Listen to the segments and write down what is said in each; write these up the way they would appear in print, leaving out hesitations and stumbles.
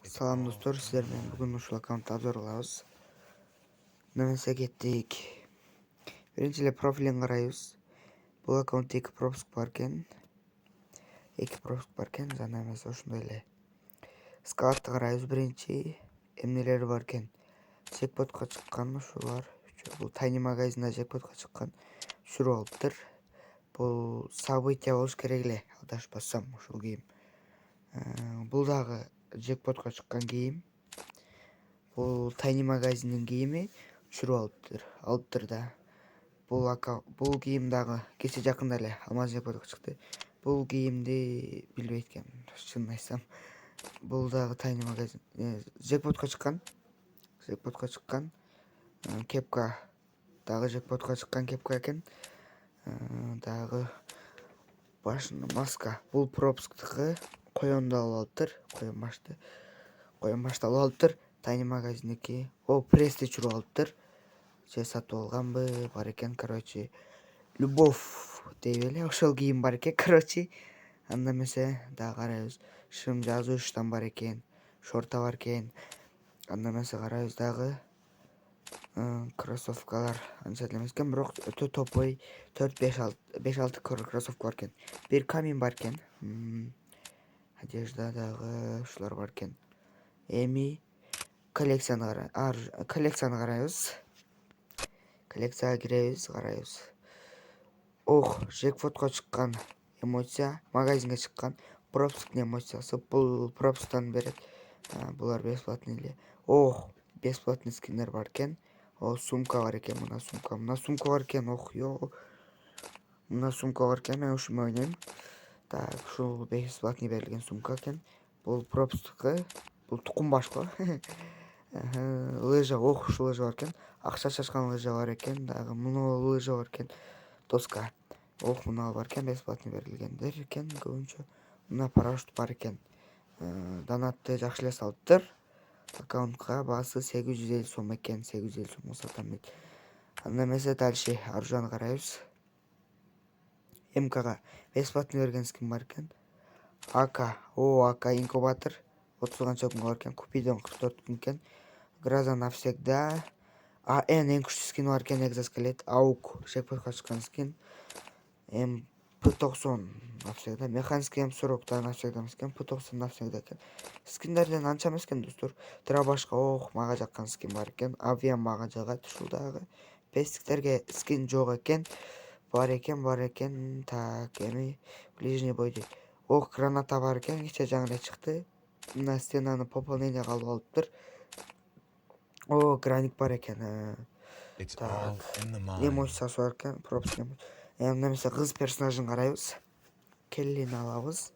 Salam dostlar, sizler bilen bugün uşul akkauntta abzor kılabız. Nemese kettik. Birinçile profilin karayız. Bu akkauntta 2 propsk barken. 2 propsk barken, zana emese oşunda ele. Skalatты karayız birinci. Emneleri barken. Jackpot'a çıkkan uşular. Bu Tiny Magazine'da Jackpot'a çıkkan. Şuru oluptır. Bu sabıtya oluş keregle. Aldaş bassam uşul giyim. Bu dağı Jackpot'a çıkkan giyim. Bu Tiny Magazine'nin giyimi çürü alıptır da. Bu giyim dağı geçe жақында эле алмаз Jackpot'a çıktı. Bu giyimdi bilбейт экенмин, шынын айтсам. Бул дагы Tiny Magazine Jackpot'a çıkkan кепка. Дагы Jackpot'a çıkkan кепка экен. Дагы башына маска. Бул пропсктыкы коёнду алып алыптыр. Коён башты алып алыптыр. Tiny Magazine'deki o preste çuru alıptır. Satып алганбы бар экен, короче. Любовь деп эле ошол кийим бар экен, короче. Анда эмесе дагы карайбыз. Шым жазуучтан бар экен, шорта бар экен. Анда эмесе карайбыз дагы кроссовкалар анча эле эмес экен, бирок өтө топой 4-5-6 кроссовка бар экен. Бир камин бар экен. Одежда дагы ушулар бар экен. Эми коллекцияны карайбыз. Коллекцияга киребиз, карайбыз. Ох, Jackpot'a çıkkan эмоция, магазинге çıkkan пропсктын эмоциясы. Бул пропсктан берет. Булар бесплатный эле. Ох, бесплатный скиндер бар экен. О, сумка бар экен, мына сумка бар экен. Ох, мына сумка бар экен, мен ушуну ойнойм. Так, ушул бесплатный берилген сумка экен. Бул пропсткы, бул тукум башкы. Лыжа, ох, ушул лыжа бар экен. Акча чачкан лыжа бар экен, дагы мына лыжа бар экен. Доска. Ох, мына бар экен, бесплатный берилгендер экен көбүнчө. Мына парашют бар экен. Донатты жакшы эле салыптыр. Аккаунтка баасы 850 сом экен, 850 сомго сатам дейт. Анда эмесе дальше Аржаны карайбыз. МКга бесплатный берген скин бар экен. АК инкубатор 30 канча күнгө бар экен. Купидон 44 күн экен. Гроза навсегда. Эң күчтүү скин бар экен, экзоскелет. Аук Jackpot'a чыккан скин. P90 навсегда. Механский М40 да навсегда эмес экен. P90 навсегда экен. Скиндерден анча эмес экен достор. Трабашка, ох, мага жаккан скин бар экен. Авиан мага жагат ушул дагы. Пестиктерге скин жок экен. Бар экен. Так, эми ближний бойду. Ох, граната бар экен, кече жаңы эле чыкты. Мына стенаны пополненияга алып алыптыр. О, граник бар экен. Так, эмоциясы бар экен, пропуск. Анда эмесе кыз персонажын карайбыз. Келлини алабыз.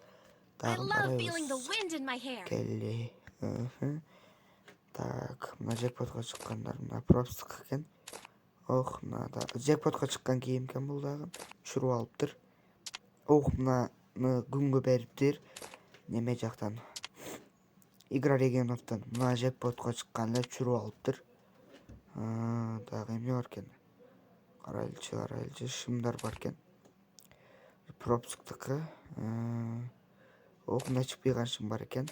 Дагы карайбыз. Келли. Так, мына Jackpot'a чыккандар, мына пропуск экен. Ох, мына да Jackpot'a чыккан кийим экен бул дагы. Чуруп алыптыр. Ох, мына күнгө бериптир. Неме жактан. Игра регионовтон мына Jackpot'a чыккан эле чуруп алыптыр. Дагы эмне бар экен? Карайлчы, шымдар бар экен. Пропусктыкы. Ох, мына чыкпайган шым бар экен.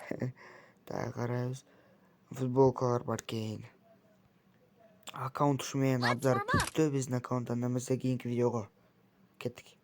Дагы карайбыз. Футболкалар бар экен. Аккаунт ушу менен абзар бүттү. Биздин аккаунттан эмесе кийинки видеого кеттик.